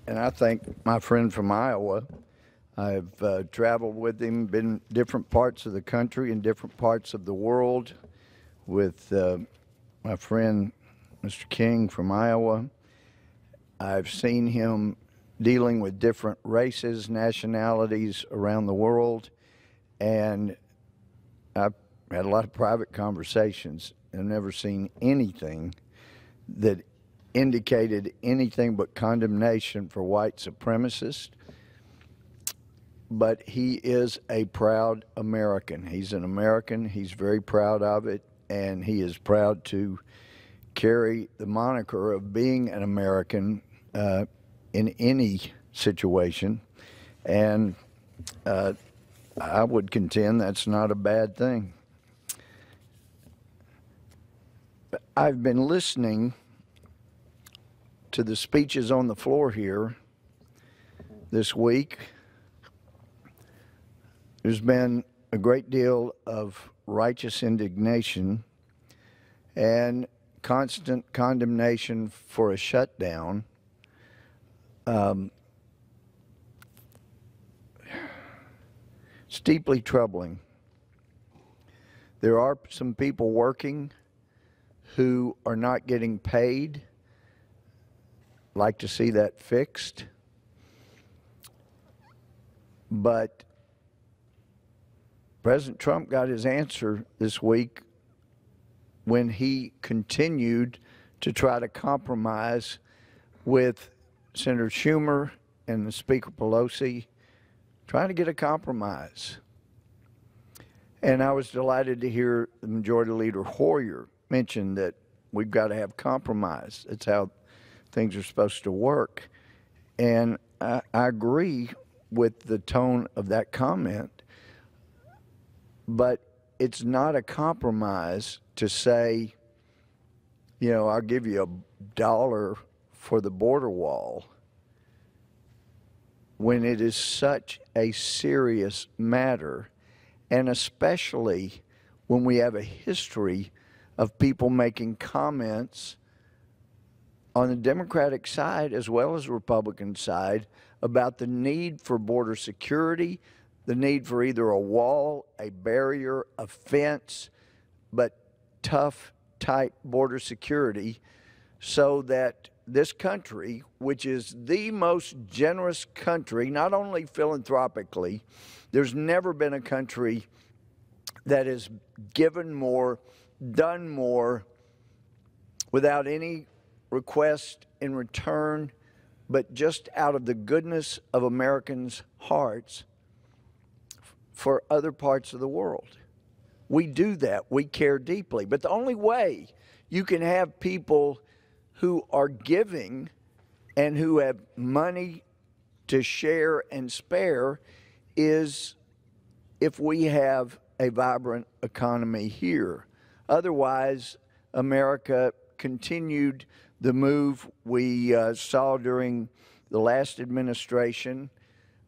and I thank my friend from Iowa. I've traveled with him, been different parts of the country and different parts of the world with my friend Mr. King from Iowa. I've seen him dealing with different races, nationalities around the world, and I've had a lot of private conversations. I've never seen anything that indicated anything but condemnation for white supremacists. But he is a proud American. He's an American. He's very proud of it, and he is proud to carry the moniker of being an American in any situation. And I would contend that's not a bad thing. I've been listening to the speeches on the floor here this week. There's been a great deal of righteous indignation and constant condemnation for a shutdown. It's deeply troubling. There are some people working who are not getting paid. Like to see that fixed. But President Trump got his answer this week when he continued to try to compromise with Senator Schumer and the Speaker Pelosi, trying to get a compromise. And I was delighted to hear the Majority Leader Hoyer mention that we've got to have compromise. It's how things are supposed to work. And I agree with the tone of that comment, but it's not a compromise to say, you know, I'll give you $1 for the border wall, when it is such a serious matter, and especially when we have a history of people making comments on the Democratic side as well as the Republican side about the need for border security, the need for either a wall, a barrier, a fence, but tough, tight border security so that this country, which is the most generous country, not only philanthropically, there's never been a country that has given more, done more without any request in return, but just out of the goodness of Americans' hearts for other parts of the world. We do that. We care deeply. But the only way you can have people who are giving and who have money to share and spare is if we have a vibrant economy here. Otherwise, America continued the move we saw during the last administration,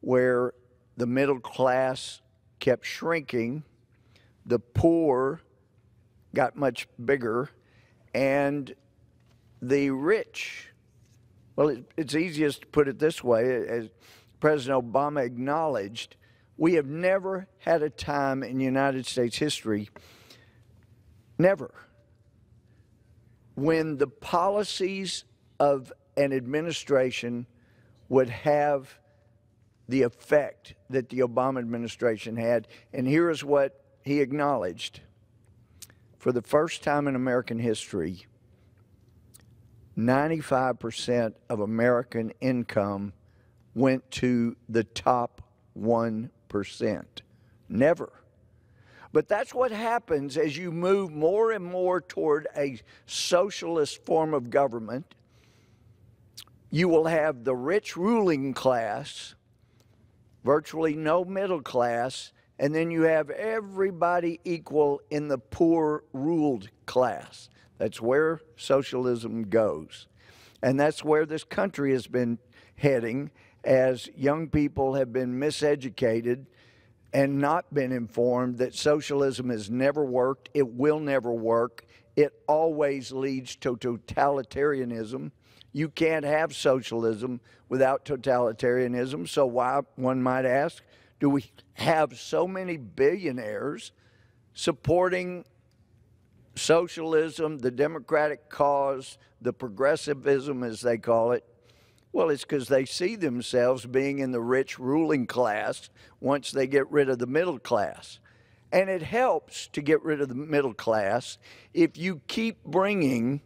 where the middle class kept shrinking, the poor got much bigger, and the rich, well, it's easiest to put it this way, as President Obama acknowledged, we have never had a time in United States history, never, when the policies of an administration would have the effect that the Obama administration had. And here is what he acknowledged. For the first time in American history, 95% of American income went to the top 1%. Never. But that's what happens as you move more and more toward a socialist form of government. You will have the rich ruling class, virtually no middle class, and then you have everybody equal in the poor ruled class. That's where socialism goes. And that's where this country has been heading, as young people have been miseducated and not been informed that socialism has never worked, it will never work, it always leads to totalitarianism, You can't have socialism without totalitarianism. So why, one might ask, do we have so many billionaires supporting socialism, the democratic cause, the progressivism, as they call it? Well, it's because they see themselves being in the rich ruling class once they get rid of the middle class. And it helps to get rid of the middle class if you keep bringing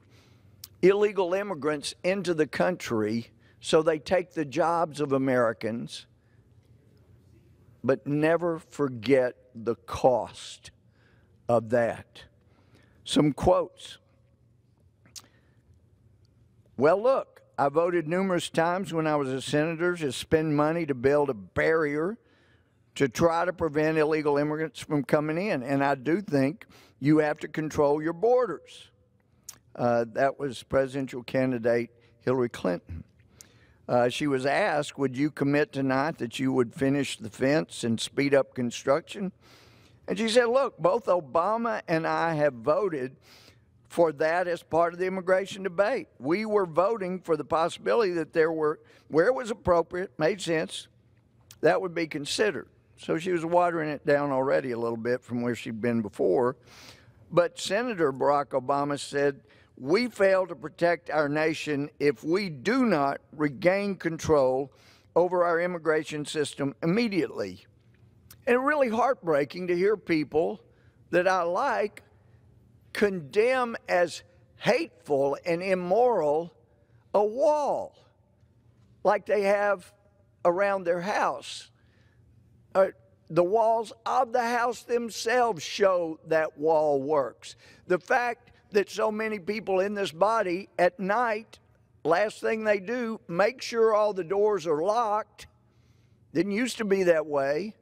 illegal immigrants into the country so they take the jobs of Americans, but never forget the cost of that. Some quotes. Well, look, I voted numerous times when I was a senator to spend money to build a barrier to try to prevent illegal immigrants from coming in. And I do think you have to control your borders. That was presidential candidate Hillary Clinton. She was asked, would you commit tonight that you would finish the fence and speed up construction? And she said, look, both Obama and I have voted for that as part of the immigration debate. We were voting for the possibility that there were, where it was appropriate, made sense, that would be considered. So she was watering it down already a little bit from where she'd been before. But Senator Barack Obama said, we fail to protect our nation if we do not regain control over our immigration system immediately. And really heartbreaking to hear people that I like condemn as hateful and immoral a wall like they have around their house. The walls of the house themselves show that wall works. The fact that so many people in this body at night, last thing they do, make sure all the doors are locked. Didn't used to be that way.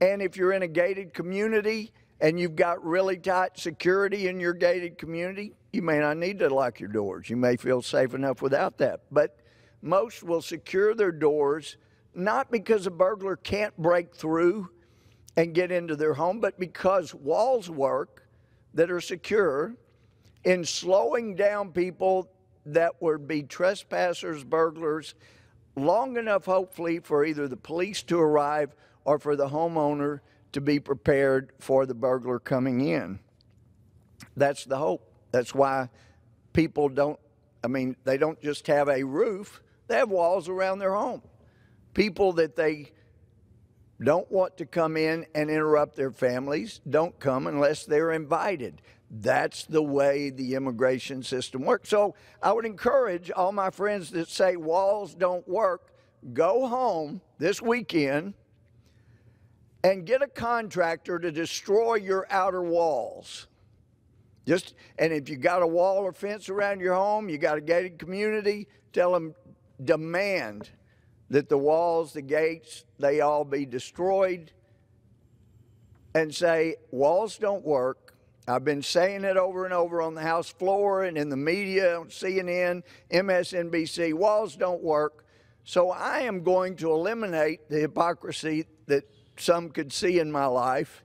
And if you're in a gated community and you've got really tight security in your gated community, you may not need to lock your doors. You may feel safe enough without that. But most will secure their doors, not because a burglar can't break through and get into their home, but because walls work that are secure in slowing down people that would be trespassers, burglars, long enough, hopefully, for either the police to arrive or for the homeowner to be prepared for the burglar coming in. That's the hope. That's why people don't, they don't just have a roof, they have walls around their home. People that they don't want to come in and interrupt their families don't come unless they're invited. That's the way the immigration system works. So I would encourage all my friends that say walls don't work, go home this weekend and get a contractor to destroy your outer walls. And if you got a wall or fence around your home, you got a gated community, tell them, demand that the walls, the gates, they all be destroyed, and say, walls don't work. I've been saying it over and over on the House floor and in the media, on CNN, MSNBC, walls don't work. So I am going to eliminate the hypocrisy that some could see in my life.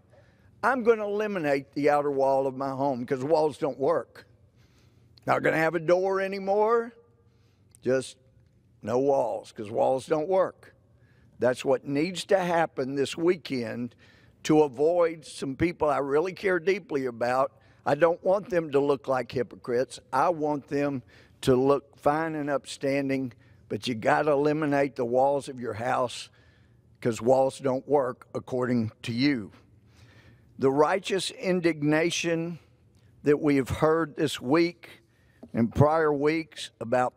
I'm going to eliminate the outer wall of my home because walls don't work. Not going to have a door anymore, just no walls, because walls don't work. That's what needs to happen this weekend to avoid some people I really care deeply about. I don't want them to look like hypocrites. I want them to look fine and upstanding, but you got to eliminate the walls of your house because walls don't work according to you. The righteous indignation that we have heard this week and prior weeks about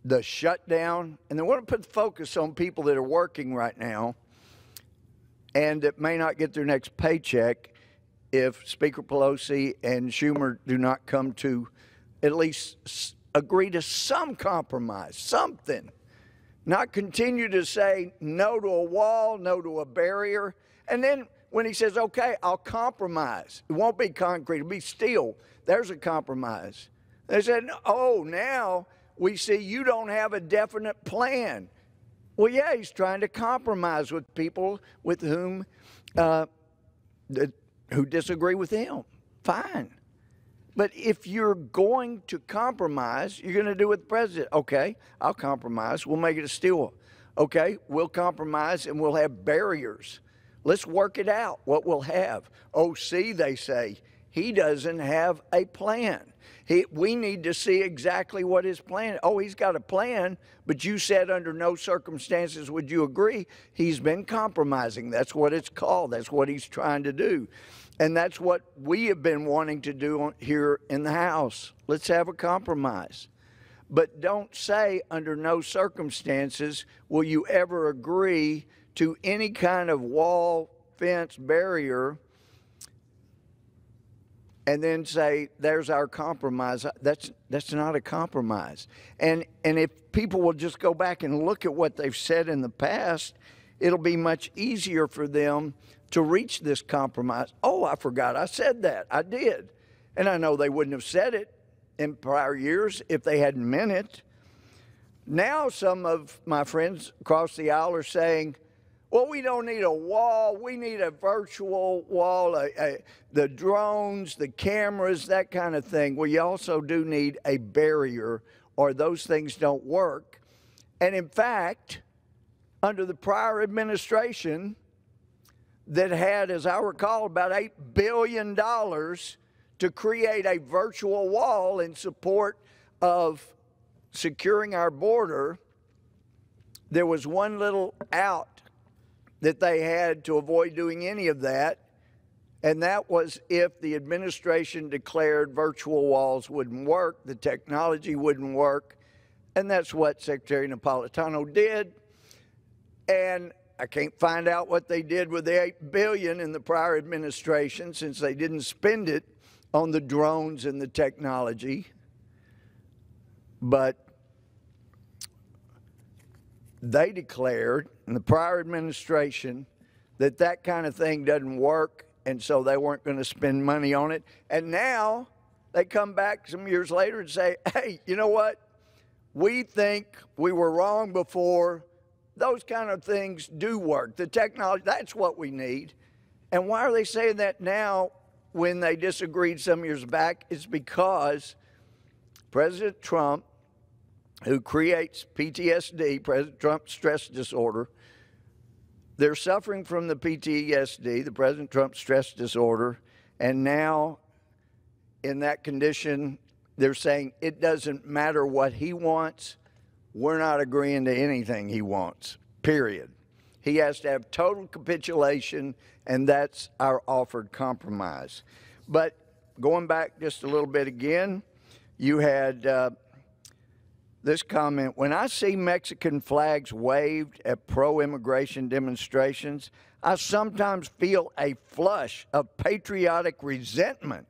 the shutdown, and they want to put the focus on people that are working right now and that may not get their next paycheck if Speaker Pelosi and Schumer do not come to at least agree to some compromise, something. Not continue to say no to a wall, no to a barrier, and then when he says, okay, I'll compromise. It won't be concrete, it'll be steel. There's a compromise. They said, oh, now we see you don't have a definite plan. Well, yeah, he's trying to compromise with people with whom who disagree with him. Fine. But if you're going to compromise, you're going to do it with the president. Okay, I'll compromise. We'll make it a steel wall. Okay, we'll compromise and we'll have barriers. Let's work it out, what we'll have. Oh, see, they say, he doesn't have a plan. We need to see exactly what his plan is. Oh, he's got a plan, but you said under no circumstances would you agree. He's been compromising. That's what it's called. That's what he's trying to do. And that's what we have been wanting to do here in the House. Let's have a compromise. But don't say under no circumstances will you ever agree to any kind of wall, fence, barrier, and then say, there's our compromise. That's not a compromise. And if people will just go back and look at what they've said in the past, it'll be much easier for them to reach this compromise. Oh, I forgot I said that. I did. And I know they wouldn't have said it in prior years if they hadn't meant it. Now some of my friends across the aisle are saying, well, we don't need a wall. We need a virtual wall, the drones, the cameras, that kind of thing. Well, you also do need a barrier or those things don't work. And in fact, under the prior administration that had, as I recall, about $8 billion to create a virtual wall in support of securing our border, there was one little out that they had to avoid doing any of that, and that was if the administration declared virtual walls wouldn't work, the technology wouldn't work, and that's what Secretary Napolitano did. And I can't find out what they did with the $8 billion in the prior administration, since they didn't spend it on the drones and the technology. But they declared in the prior administration that that kind of thing doesn't work, and so they weren't going to spend money on it. And now they come back some years later and say, hey, you know what? We think we were wrong before. Those kind of things do work. The technology, that's what we need. And why are they saying that now when they disagreed some years back? It's because President Trump, who creates PTSD, President Trump's stress disorder, they're suffering from the PTSD, the President Trump stress disorder, and now in that condition, they're saying it doesn't matter what he wants. We're not agreeing to anything he wants, period. He has to have total capitulation, and that's our offered compromise. But going back just a little bit again, you had this comment: when I see Mexican flags waved at pro-immigration demonstrations, I sometimes feel a flush of patriotic resentment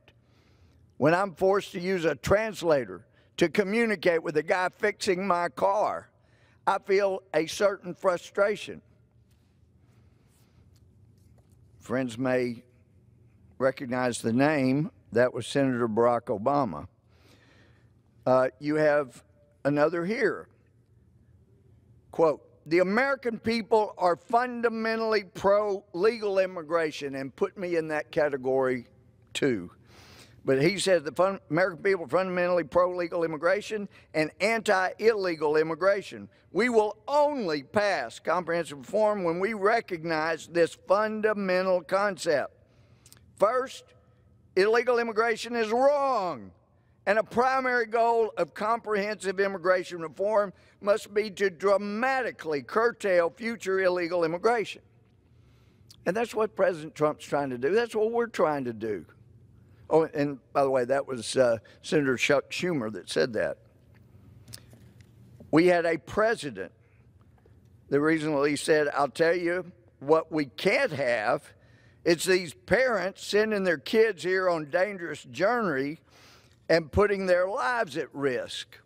when I'm forced to use a translator to communicate with the guy fixing my car. I feel a certain frustration. Friends may recognize the name. That was Senator Barack Obama. You have another here. Quote, the American people are fundamentally pro-legal immigration, and put me in that category too. But he says the American people are fundamentally pro-legal immigration and anti-illegal immigration. We will only pass comprehensive reform when we recognize this fundamental concept. First, illegal immigration is wrong, and a primary goal of comprehensive immigration reform must be to dramatically curtail future illegal immigration. And that's what President Trump's trying to do. That's what we're trying to do. Oh, and by the way, that was Senator Chuck Schumer that said that. We had a president that recently said, I'll tell you what we can't have. It's these parents sending their kids here on dangerous journey and putting their lives at risk.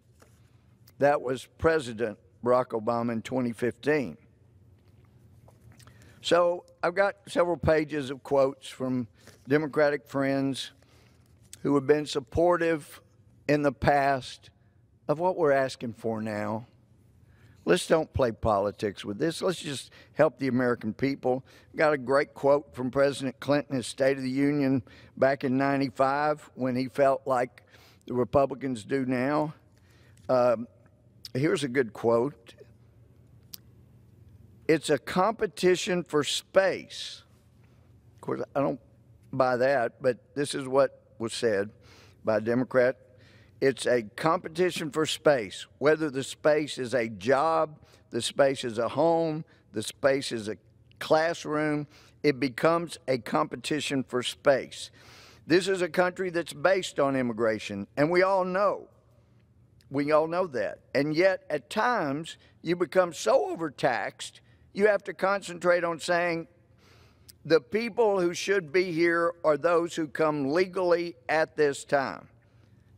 That was President Barack Obama in 2015. So I've got several pages of quotes from Democratic friends who have been supportive in the past of what we're asking for now. Let's don't play politics with this. Let's just help the American people. Got a great quote from President Clinton, his State of the Union back in '95, when he felt like the Republicans do now. Here's a good quote. It's a competition for space. Of course, I don't buy that, but this is what was said by a Democrat. It's a competition for space, whether the space is a job, the space is a home, the space is a classroom. It becomes a competition for space. This is a country that's based on immigration, and we all know that. And yet, at times, you become so overtaxed, you have to concentrate on saying the people who should be here are those who come legally at this time.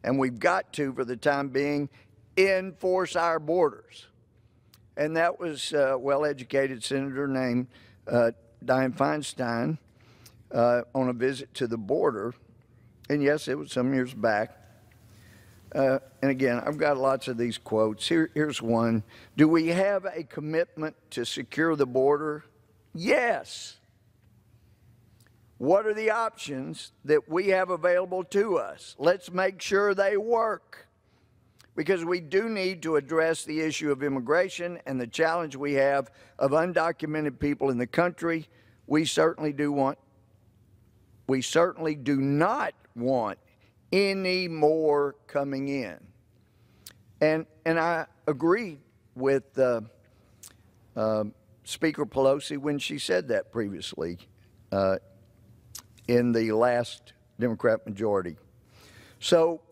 And we've got to, for the time being, enforce our borders. And that was a well-educated senator named Dianne Feinstein on a visit to the border. And yes, it was some years back. And again, I've got lots of these quotes. Here's one. Do we have a commitment to secure the border? Yes. What are the options that we have available to us? Let's make sure they work, because we do need to address the issue of immigration and the challenge we have of undocumented people in the country. We certainly do not want any more coming in. And I agree with Speaker Pelosi when she said that previously in the last Democrat majority. So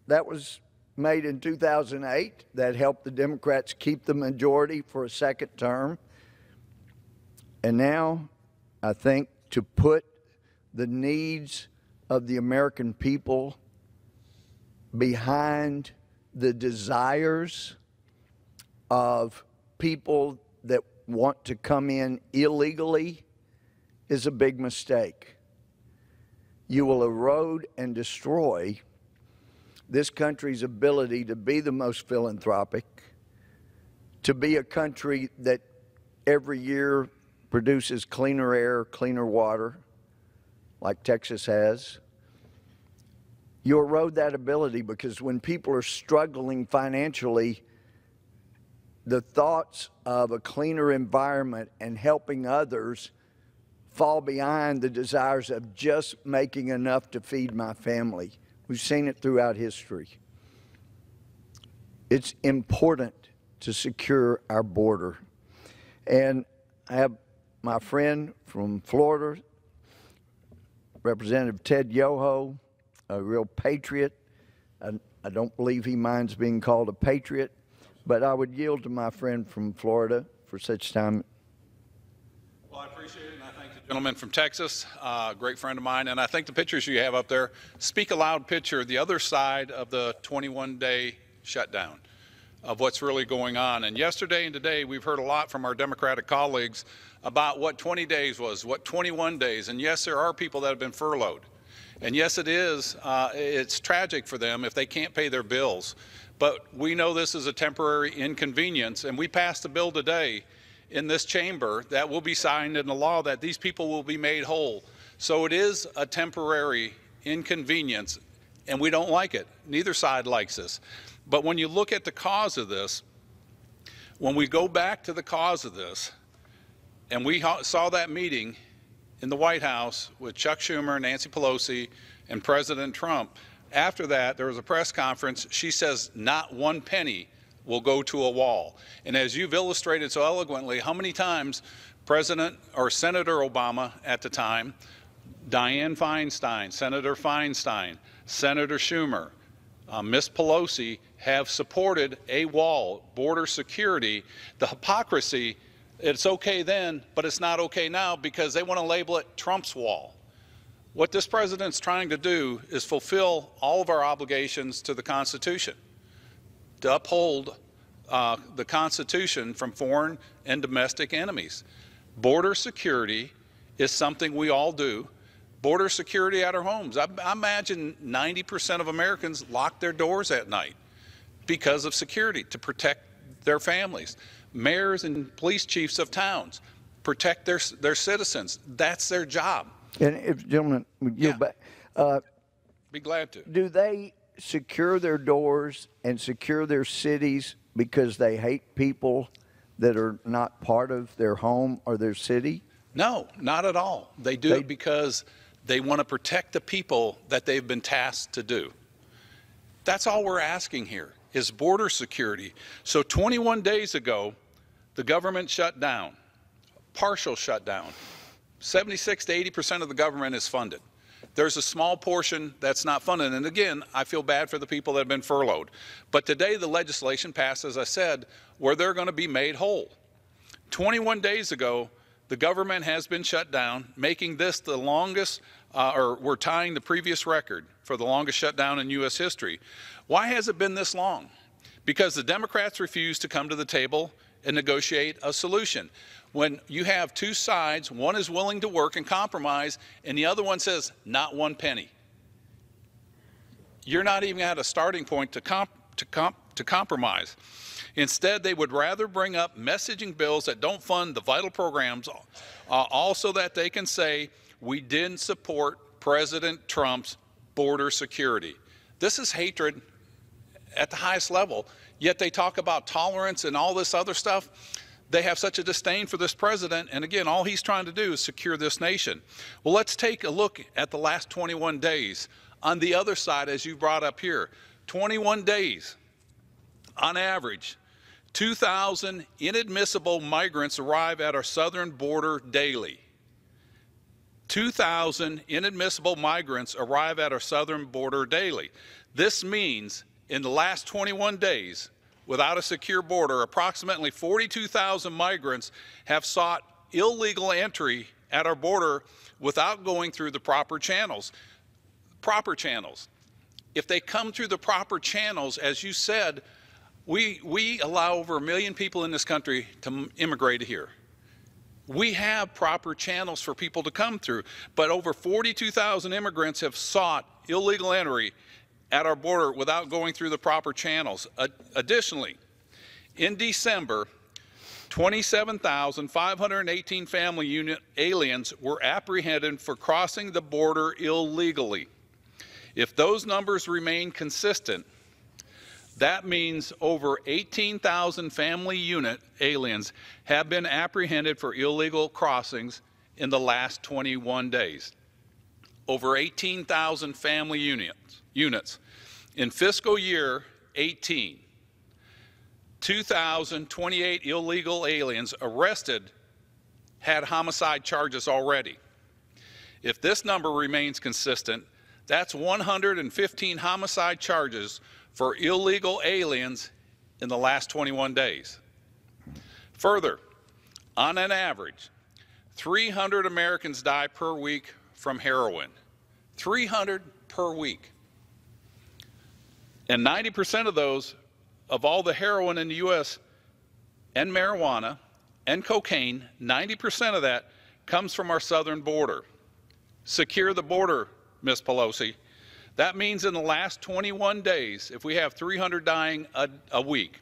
that was made in 2008. That helped the Democrats keep the majority for a second term. And now I think to put the needs of the American people behind the desires of people that want to come in illegally is a big mistake. You will erode and destroy this country's ability to be the most philanthropic, to be a country that every year produces cleaner air, cleaner water, like Texas has. You erode that ability because when people are struggling financially, the thoughts of a cleaner environment and helping others fall behind the desires of just making enough to feed my family. We've seen it throughout history. It's important to secure our border. And I have my friend from Florida, Representative Ted Yoho, a real patriot. I don't believe he minds being called a patriot, but I would yield to my friend from Florida for such time. Well, I appreciate it, and I thank the gentleman from Texas, a great friend of mine, and I think the pictures you have up there speak a loud picture, the other side of the 21-day shutdown of what's really going on. And yesterday and today, we've heard a lot from our Democratic colleagues about what 20 days was, what 21 days, and yes, there are people that have been furloughed. And yes, it's tragic for them if they can't pay their bills. But we know this is a temporary inconvenience, and we passed a bill today in this chamber that will be signed into law that these people will be made whole. So it is a temporary inconvenience, and we don't like it. Neither side likes this. But when you look at the cause of this, when we go back to the cause of this, and we saw that meeting in the White House with Chuck Schumer, Nancy Pelosi, and President Trump. After that, there was a press conference. She says not one penny will go to a wall. And as you've illustrated so eloquently, how many times President or Senator Obama at the time, Dianne Feinstein, Senator Feinstein, Senator Schumer, Ms. Pelosi have supported a wall, border security. The hypocrisy, it's okay then, but it's not okay now because they want to label it Trump's wall. What this president's trying to do is fulfill all of our obligations to the Constitution, to uphold the Constitution from foreign and domestic enemies. Border security is something we all do. Border security at our homes. I imagine 90% of Americans lock their doors at night because of security, to protect their families. Mayors and police chiefs of towns protect their citizens. That's their job. And if, gentlemen, Yeah. back, Be glad to. do they secure their doors and secure their cities because they hate people that are not part of their home or their city? No, not at all. They do it because they want to protect the people that they've been tasked to do. That's all we're asking here is border security. So 21 days ago, the government shut down, partial shutdown. 76 to 80% of the government is funded. There's a small portion that's not funded. And again, I feel bad for the people that have been furloughed. But today the legislation passed, as I said, where they're going to be made whole. 21 days ago, the government has been shut down, making this the longest, or we're tying the previous record for the longest shutdown in U.S. history. Why has it been this long? Because the Democrats refused to come to the table and negotiate a solution. When you have two sides, one is willing to work and compromise, and the other one says, not one penny. You're not even at a starting point to compromise. Instead, they would rather bring up messaging bills that don't fund the vital programs, also that they can say, we didn't support President Trump's border security. This is hatred at the highest level, yet they talk about tolerance and all this other stuff. They have such a disdain for this president, and again, all he's trying to do is secure this nation. Well, let's take a look at the last 21 days. On the other side, as you brought up here, 21 days, on average, 2,000 inadmissible migrants arrive at our southern border daily. 2,000 inadmissible migrants arrive at our southern border daily. This means in the last 21 days, without a secure border, approximately 42,000 migrants have sought illegal entry at our border without going through the proper channels. Proper channels. If they come through the proper channels, as you said, we allow over 1 million people in this country to immigrate here. We have proper channels for people to come through, but over 42,000 immigrants have sought illegal entry at our border without going through the proper channels. Additionally, in December, 27,518 family unit aliens were apprehended for crossing the border illegally. If those numbers remain consistent, that means over 18,000 family unit aliens have been apprehended for illegal crossings in the last 21 days. Over 18,000 family units. In fiscal year 18, 2,028 illegal aliens arrested had homicide charges already. If this number remains consistent, that's 115 homicide charges for illegal aliens in the last 21 days. Further, on an average, 300 Americans die per week from heroin. 300 per week. And 90% of those, of all the heroin in the U.S. and marijuana and cocaine, 90% of that comes from our southern border. Secure the border, Ms. Pelosi. That means in the last 21 days, if we have 300 dying a week,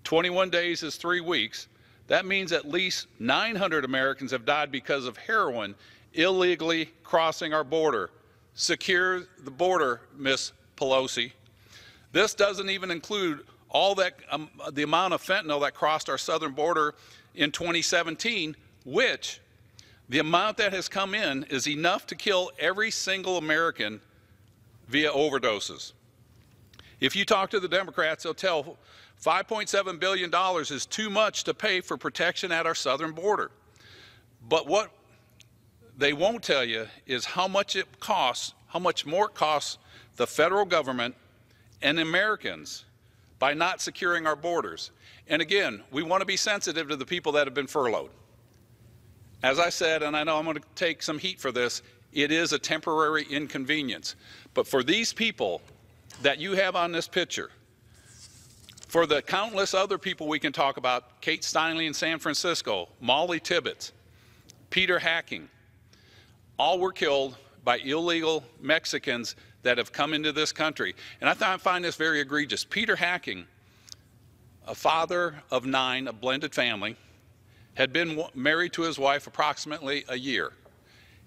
21 days is 3 weeks, that means at least 900 Americans have died because of heroin illegally crossing our border. Secure the border, Ms. Pelosi. This doesn't even include all that, the amount of fentanyl that crossed our southern border in 2017, which the amount that has come in is enough to kill every single American via overdoses. If you talk to the Democrats, they'll tell $5.7 billion is too much to pay for protection at our southern border. But what they won't tell you is how much it costs, how much more it costs the federal government and Americans by not securing our borders. And again, we want to be sensitive to the people that have been furloughed. As I said, and I know I'm going to take some heat for this, it is a temporary inconvenience. But for these people that you have on this picture, for the countless other people we can talk about, Kate Steinle in San Francisco, Molly Tibbetts, Peter Hacking, all were killed by illegal Mexicans that have come into this country. And I find this very egregious. Peter Hacking a father of 9, a blended family, had been married to his wife approximately a year.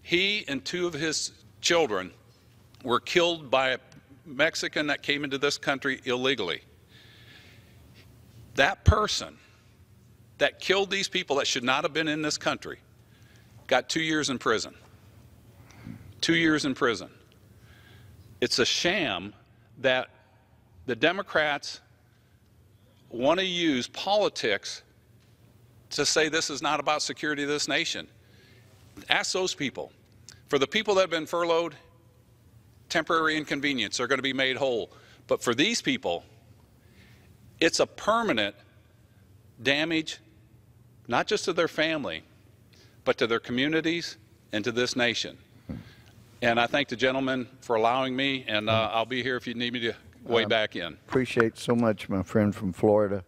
He and 2 of his children were killed by a Mexican that came into this country illegally. That person that killed these people that should not have been in this country got 2 years in prison. 2 years in prison. It's a sham that the Democrats want to use politics to say this is not about security of this nation. Ask those people. For the people that have been furloughed, temporary inconvenience are going to be made whole. But for these people, it's a permanent damage, not just to their family, but to their communities and to this nation. And I thank the gentleman for allowing me, and I'll be here if you need me to weigh back in. Appreciate so much, my friend from Florida.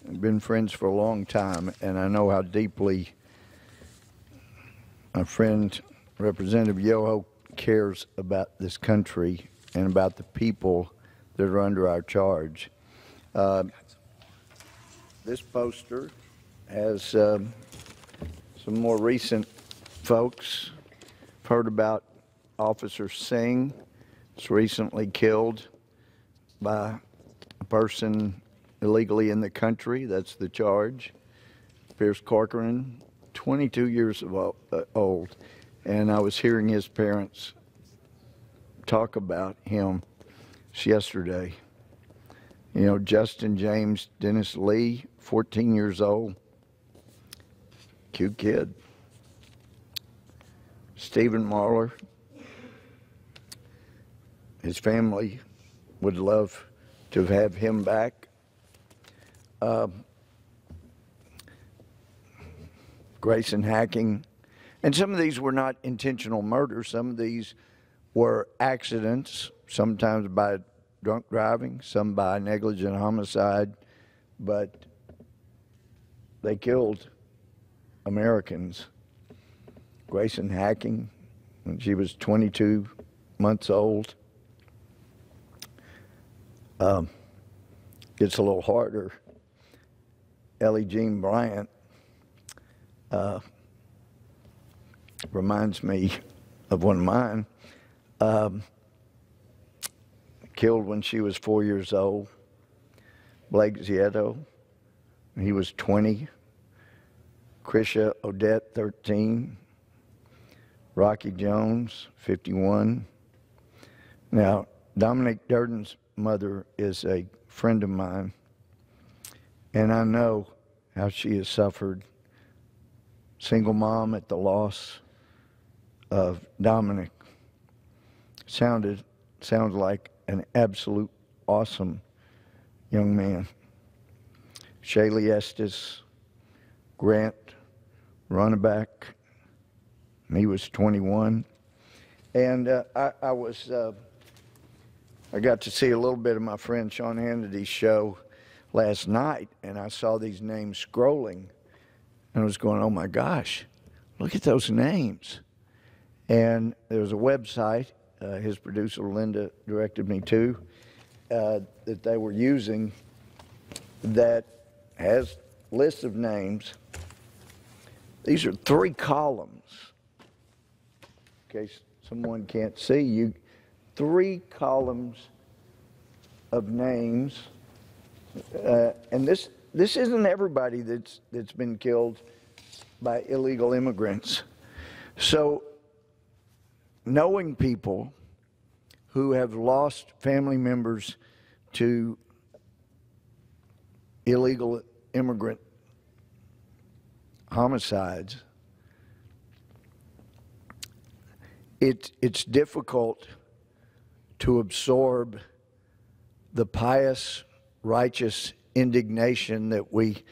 We've been friends for a long time, and I know how deeply my friend, Representative Yoho, cares about this country and about the people that are under our charge. This poster has some more recent folks. I've heard about Officer Singh. Was recently killed by a person illegally in the country. That's the charge. Pierce Corcoran, 22 years old. And I was hearing his parents talk about him yesterday. You know, Justin James Dennis Lee, 14 years old. Cute kid. Stephen Marler. His family would love to have him back. Grayson Hacking. And some of these were not intentional murders. Some of these were accidents, sometimes by drunk driving, some by negligent homicide, but they killed Americans. Grayson Hacking, when she was 22 months old. Gets a little harder. Ellie Jean Bryant reminds me of one of mine. Killed when she was 4 years old. Blake Zieto, he was 20. Krisha Odette, 13. Rocky Jones, 51. Now, Dominic Durden's mother is a friend of mine, and I know how she has suffered. Single mom at the loss of Dominic. Sounds like an absolute awesome young man. Shaylee Estes, Grant Runneback, he was 21. And I got to see a little bit of my friend Sean Hannity's show last night, and I saw these names scrolling, and I was going, oh my gosh, look at those names. And there was a website, his producer Linda directed me to, that they were using that has lists of names. These are 3 columns. In case someone can't see you, 3 columns of names, and this isn't everybody that's been killed by illegal immigrants. So, knowing people who have lost family members to illegal immigrant homicides, it's difficult to absorb the pious, righteous indignation that we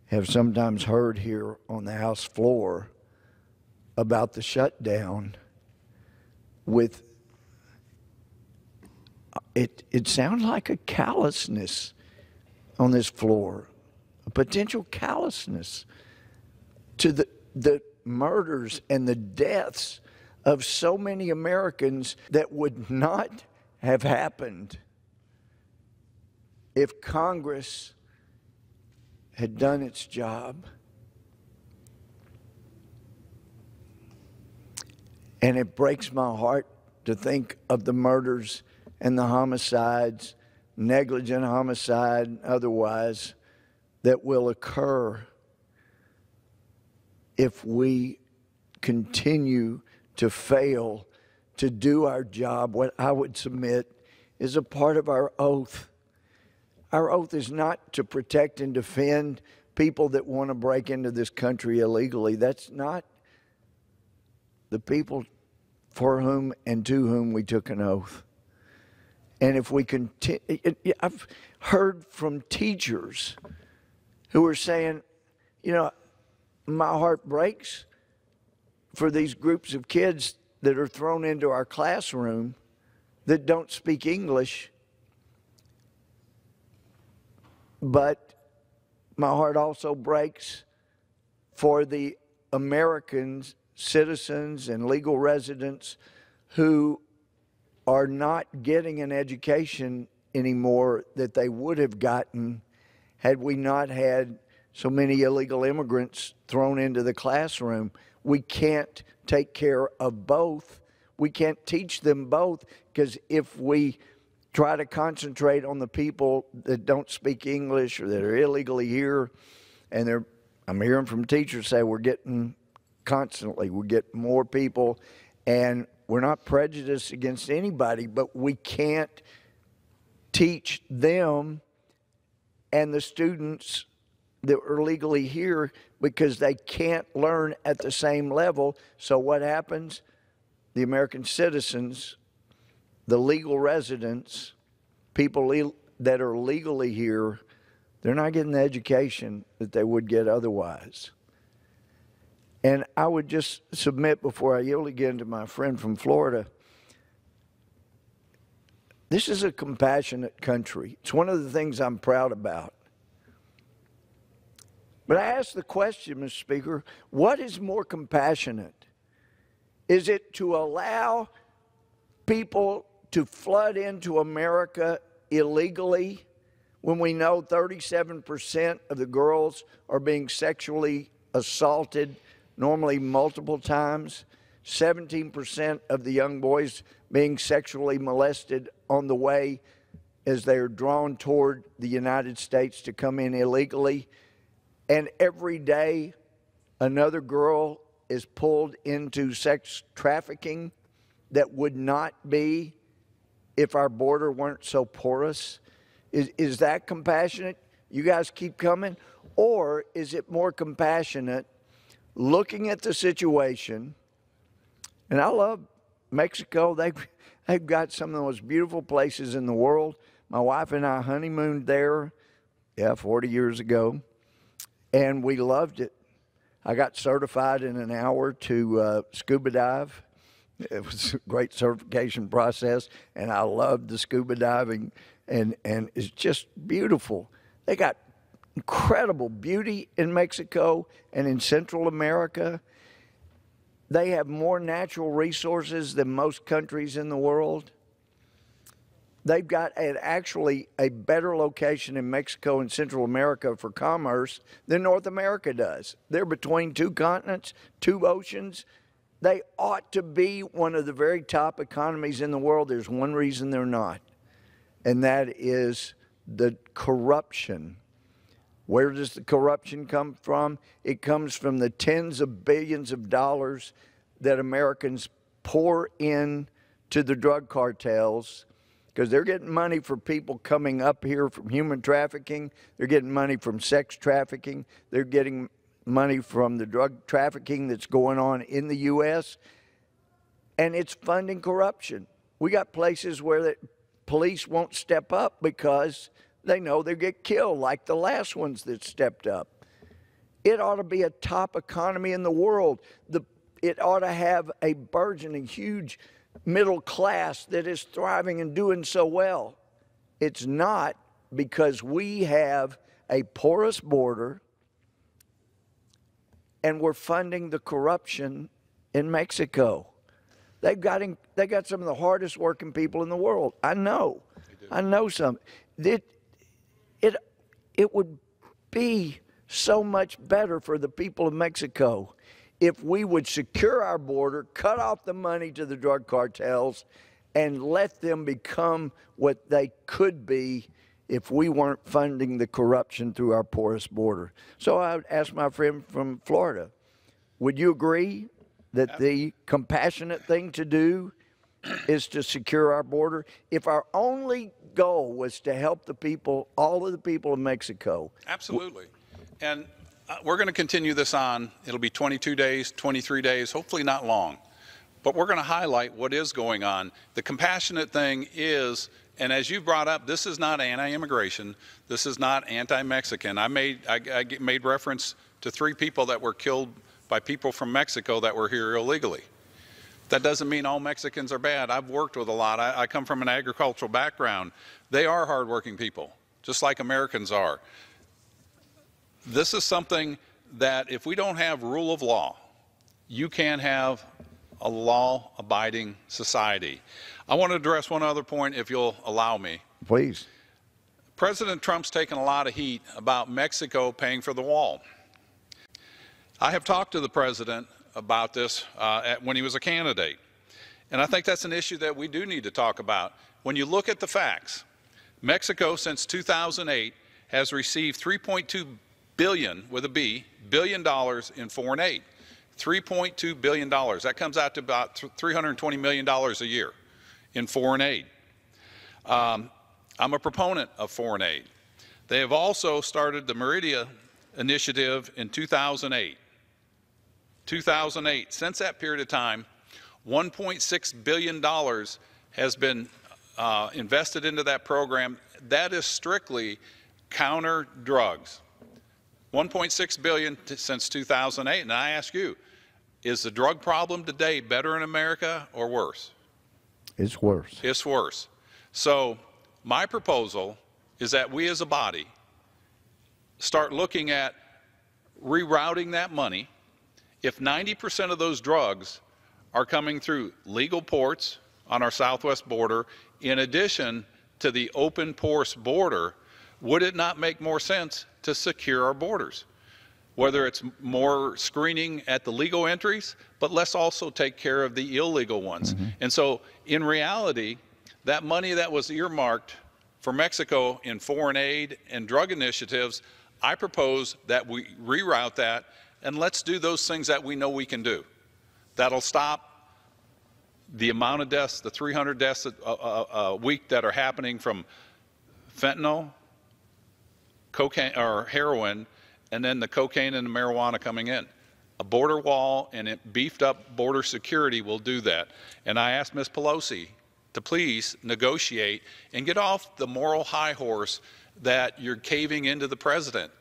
have sometimes heard here on the House floor about the shutdown. With it sounds like a callousness on this floor, a potential callousness to the murders and the deaths of so many Americans that would not have happened if Congress had done its job. And it breaks my heart to think of the murders and the homicides, negligent homicide, otherwise, that will occur if we continue to fail to do our job. What I would submit is a part of our oath. Our oath is not to protect and defend people that want to break into this country illegally. That's not the people for whom and to whom we took an oath. And if we continue, I've heard from teachers who are saying, you know, my heart breaks for these groups of kids that are thrown into our classroom that don't speak English, but my heart also breaks for the Americans, citizens and legal residents who are not getting an education anymore that they would have gotten had we not had so many illegal immigrants thrown into the classroom. We can't take care of both. We can't teach them both, because if we try to concentrate on the people that don't speak English or that are illegally here, and I'm hearing from teachers say we're getting more people, and we're not prejudiced against anybody, but we can't teach them and the students that are legally here because they can't learn at the same level. So what happens? The American citizens, the legal residents, people that are legally here, they're not getting the education that they would get otherwise. And I would just submit before I yield again to my friend from Florida, this is a compassionate country. It's one of the things I'm proud about. But I ask the question, Mr. Speaker, what is more compassionate? Is it to allow people to flood into America illegally when we know 37% of the girls are being sexually assaulted, normally multiple times, 17% of the young boys being sexually molested on the way as they are drawn toward the United States to come in illegally, and every day another girl is pulled into sex trafficking that would not be if our border weren't so porous? Is that compassionate? You guys keep coming? Or is it more compassionate looking at the situation? And I love Mexico. They've got some of the most beautiful places in the world. My wife and I honeymooned there, 40 years ago, and we loved it. I got certified in an hour to scuba dive. It was a great certification process, and I loved the scuba diving, and it's just beautiful. They got incredible beauty in Mexico and in Central America. They have more natural resources than most countries in the world. They've got actually a better location in Mexico and Central America for commerce than North America does. They're between two continents, two oceans. They ought to be one of the very top economies in the world. There's one reason they're not, and that is the corruption. Where does the corruption come from? It comes from the tens of billions of dollars that Americans pour in to the drug cartels, because they're getting money for people coming up here from human trafficking. They're getting money from sex trafficking. They're getting money from the drug trafficking that's going on in the U.S., and it's funding corruption. We got places where the police won't step up because they know they'll get killed, like the last ones that stepped up. It ought to be a top economy in the world. It ought to have a burgeoning, huge middle class that is thriving and doing so well. It's not, because we have a porous border and we're funding the corruption in Mexico. They got some of the hardest working people in the world. I know. I know some. It would be so much better for the people of Mexico if we would secure our border, cut off the money to the drug cartels, and let them become what they could be if we weren't funding the corruption through our porous border. So I would ask my friend from Florida, would you agree that the compassionate thing to do is to secure our border? If our only goal was to help the people, all of the people of Mexico. Absolutely. And we're going to continue this on. It'll be 22 days, 23 days, hopefully not long. But we're going to highlight what is going on. The compassionate thing is, and as you brought up, this is not anti-immigration. This is not anti-Mexican. I made reference to 3 people that were killed by people from Mexico that were here illegally. That doesn't mean all Mexicans are bad. I've worked with a lot. I come from an agricultural background. They are hardworking people, just like Americans are. This is something that if we don't have rule of law, you can't have a law-abiding society. I want to address one other point, if you'll allow me. Please. President Trump's taken a lot of heat about Mexico paying for the wall. I have talked to the president about this when he was a candidate, and I think that's an issue that we do need to talk about. When you look at the facts, Mexico since 2008 has received $3.2 billion, with a B, billion dollars in foreign aid. $3.2 billion. That comes out to about $320 million a year in foreign aid. I'm a proponent of foreign aid. They have also started the Merida initiative in 2008. 2008. Since that period of time, $1.6 billion has been invested into that program. That is strictly counter drugs. $1.6 billion since 2008. And I ask you, is the drug problem today better in America or worse? It's worse. It's worse. So my proposal is that we as a body start looking at rerouting that money. If 90% of those drugs are coming through legal ports on our southwest border, in addition to the open porous border, would it not make more sense to secure our borders? Whether it's more screening at the legal entries, but let's also take care of the illegal ones. Mm-hmm. And so in reality, that money that was earmarked for Mexico in foreign aid and drug initiatives, I propose that we reroute that and let's do those things that we know we can do. That'll stop the amount of deaths, the 300 deaths a week that are happening from fentanyl, cocaine or heroin, and then the cocaine and the marijuana coming in. A border wall and it beefed up border security will do that. And I asked Ms. Pelosi to please negotiate and get off the moral high horse that you're caving into the president.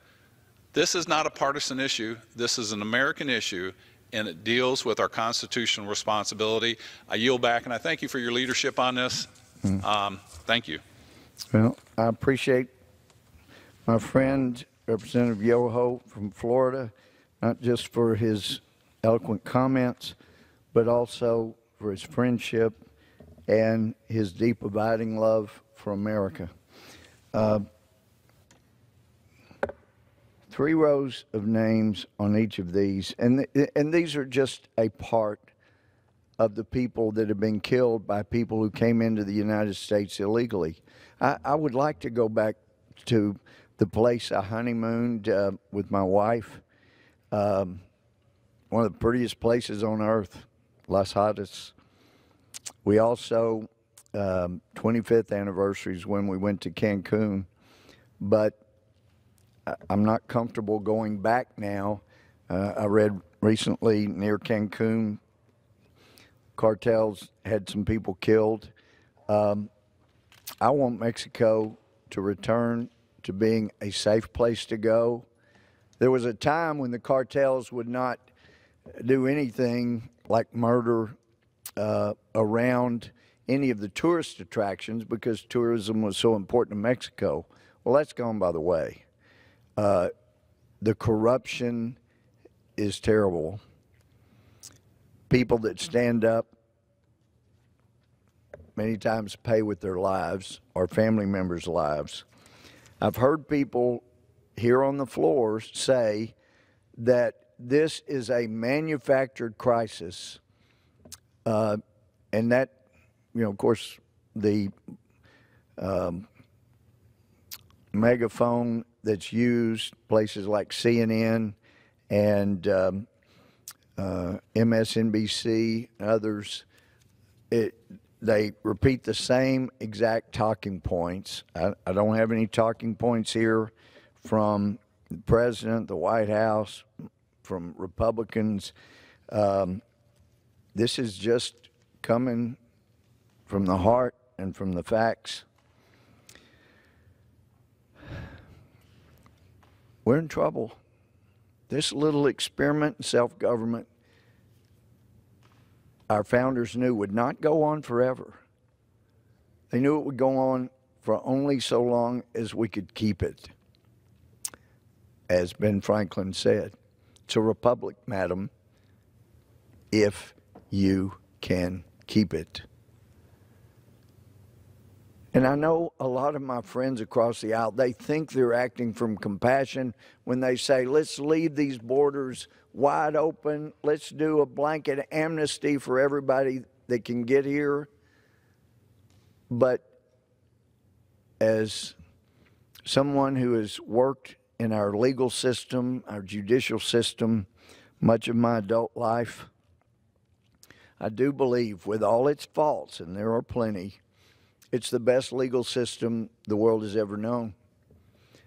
This is not a partisan issue. This is an American issue, and it deals with our constitutional responsibility. I yield back, and I thank you for your leadership on this. Thank you. Well, I appreciate my friend, Representative Yoho from Florida, not just for his eloquent comments, but also for his friendship and his deep abiding love for America. 3 rows of names on each of these, and these are just a part of the people that have been killed by people who came into the United States illegally. I would like to go back to the place I honeymooned with my wife, one of the prettiest places on earth, Las Hadas. We also, 25th anniversary is when we went to Cancun, but I'm not comfortable going back now. I read recently near Cancun, cartels had some people killed. I want Mexico to return to being a safe place to go. There was a time when the cartels would not do anything like murder around any of the tourist attractions because tourism was so important to Mexico. Well, that's gone by the way. The corruption is terrible. People that stand up many times pay with their lives or family members' lives. I've heard people here on the floor say that this is a manufactured crisis, and that, of course, the megaphone that's used, places like CNN and MSNBC and others, they repeat the same exact talking points. I don't have any talking points here from the president, the White House, from Republicans. This is just coming from the heart and from the facts. We're in trouble. This little experiment in self-government, our founders knew would not go on forever. They knew it would go on for only so long as we could keep it. As Ben Franklin said, it's a republic, madam, if you can keep it. And I know a lot of my friends across the aisle, they think they're acting from compassion when they say, let's leave these borders wide open, let's do a blanket amnesty for everybody that can get here. But as someone who has worked in our legal system, our judicial system, much of my adult life, I do believe, with all its faults, and there are plenty, it's the best legal system the world has ever known.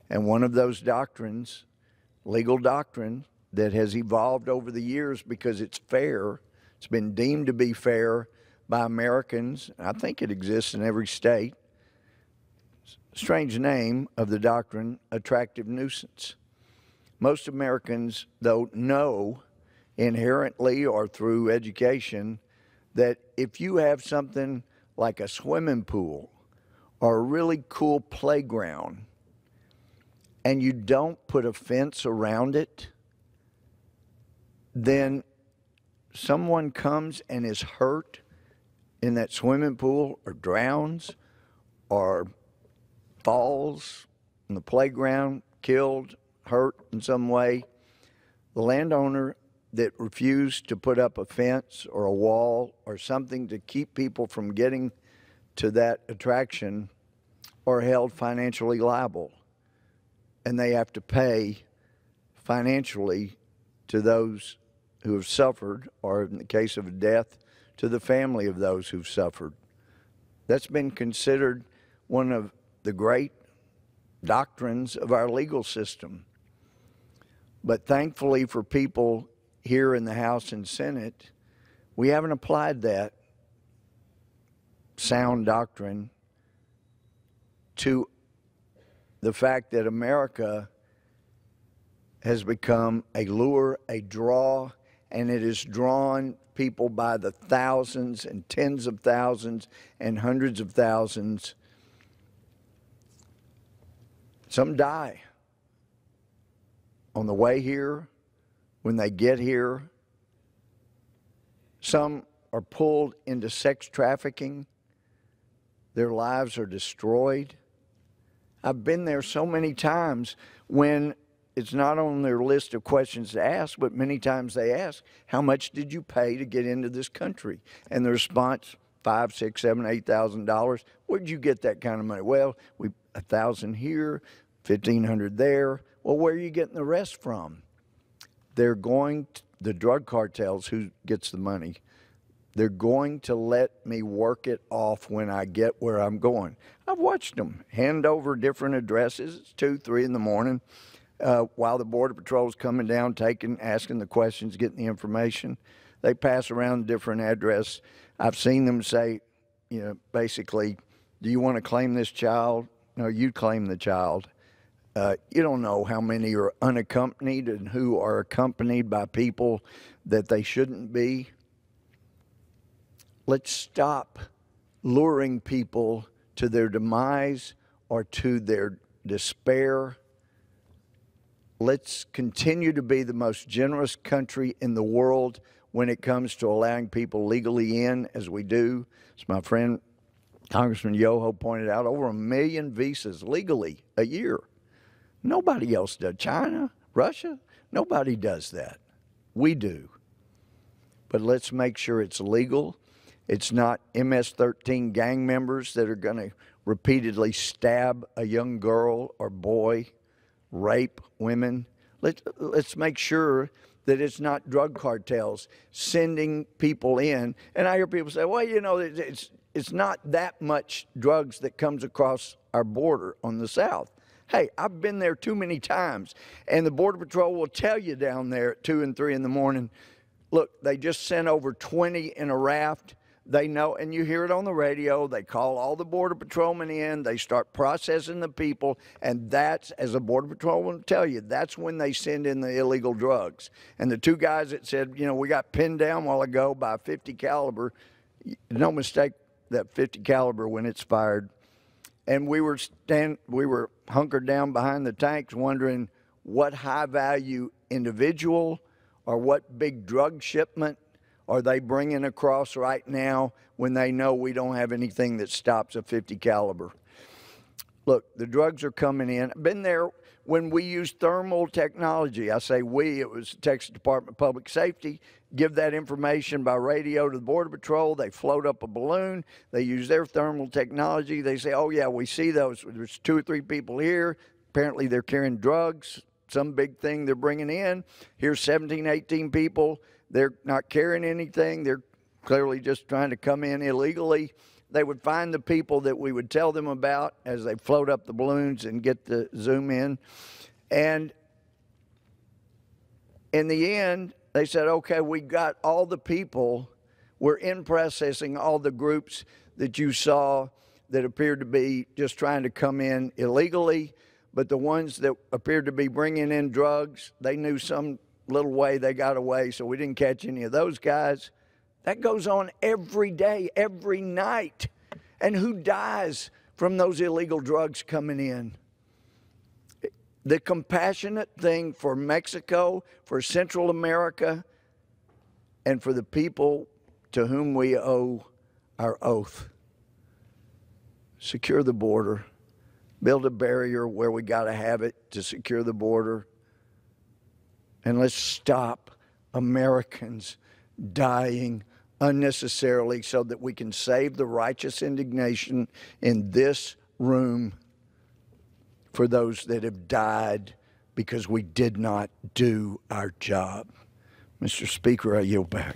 And one of those doctrines, legal doctrine, that has evolved over the years because it's fair, it's been deemed to be fair by Americans. I think it exists in every state. Strange name of the doctrine, attractive nuisance. Most Americans, though, know inherently or through education that if you have something like a swimming pool or a really cool playground and you don't put a fence around it, then someone comes and is hurt in that swimming pool or drowns or falls in the playground, killed, hurt in some way. The landowner that refused to put up a fence or a wall or something to keep people from getting to that attraction are held financially liable. And they have to pay financially to those who have suffered, or in the case of a death, to the family of those who've suffered. That's been considered one of the great doctrines of our legal system. But thankfully for people here in the House and Senate, we haven't applied that sound doctrine to the fact that America has become a lure, a draw, and it has drawn people by the thousands and tens of thousands and hundreds of thousands. Some die on the way here, when they get here. Some are pulled into sex trafficking. Their lives are destroyed. I've been there so many times when it's not on their list of questions to ask, but many times they ask, how much did you pay to get into this country? And the response, $5,000, $6,000, $7,000, $8,000. Where'd you get that kind of money? Well, $1,000 here, $1,500 there. Well, where are you getting the rest from? They're going to, the drug cartels, who gets the money, they're going to let me work it off when I get where I'm going. I've watched them hand over different addresses. It's 2, 3 in the morning while the Border Patrol is coming down, asking the questions, getting the information. They pass around a different address. I've seen them say, basically, do you want to claim this child? No, you claim the child. You don't know how many are unaccompanied and who are accompanied by people that they shouldn't be. Let's stop luring people to their demise or to their despair. Let's continue to be the most generous country in the world when it comes to allowing people legally in, as we do. As my friend Congressman Yoho pointed out, over 1 million visas legally a year. Nobody else does. China, Russia, nobody does that. We do. But let's make sure it's legal. It's not MS-13 gang members that are going to repeatedly stab a young girl or boy, rape women. Let's make sure that it's not drug cartels sending people in. And I hear people say, well, you know, it's not that much drugs that comes across our border on the south. Hey, I've been there too many times, and the Border Patrol will tell you down there at 2 and 3 in the morning, look, they just sent over 20 in a raft. They know, and you hear it on the radio, they call all the Border Patrolmen in, they start processing the people, and that's, as a Border Patrol will tell you, that's when they send in the illegal drugs. And the two guys that said, you know, we got pinned down a while ago by a 50 caliber, no mistake, that 50 caliber when it's fired. And we were hunkered down behind the tanks wondering what high-value individual or what big drug shipment are they bringing across right now when they know we don't have anything that stops a 50 caliber. Look, the drugs are coming in. I've been there when we used thermal technology. I say we, it was the Texas Department of Public Safety. Give that information by radio to the Border Patrol. They float up a balloon. They use their thermal technology. They say, oh, yeah, we see those. There's 2 or 3 people here. Apparently they're carrying drugs, some big thing they're bringing in. Here's 17, 18 people. They're not carrying anything. They're clearly just trying to come in illegally. They would find the people that we would tell them about as they float up the balloons and get the zoom in. And in the end, they said, okay, we got all the people. We're in processing all the groups that you saw that appeared to be just trying to come in illegally. But the ones that appeared to be bringing in drugs, they knew some little way they got away, so we didn't catch any of those guys. That goes on every day, every night. And who dies from those illegal drugs coming in? The compassionate thing for Mexico, for Central America, and for the people to whom we owe our oath. Secure the border. Build a barrier where we got to have it to secure the border. And let's stop Americans dying unnecessarily so that we can save the righteous indignation in this room for those that have died because we did not do our job. Mr. Speaker, I yield back.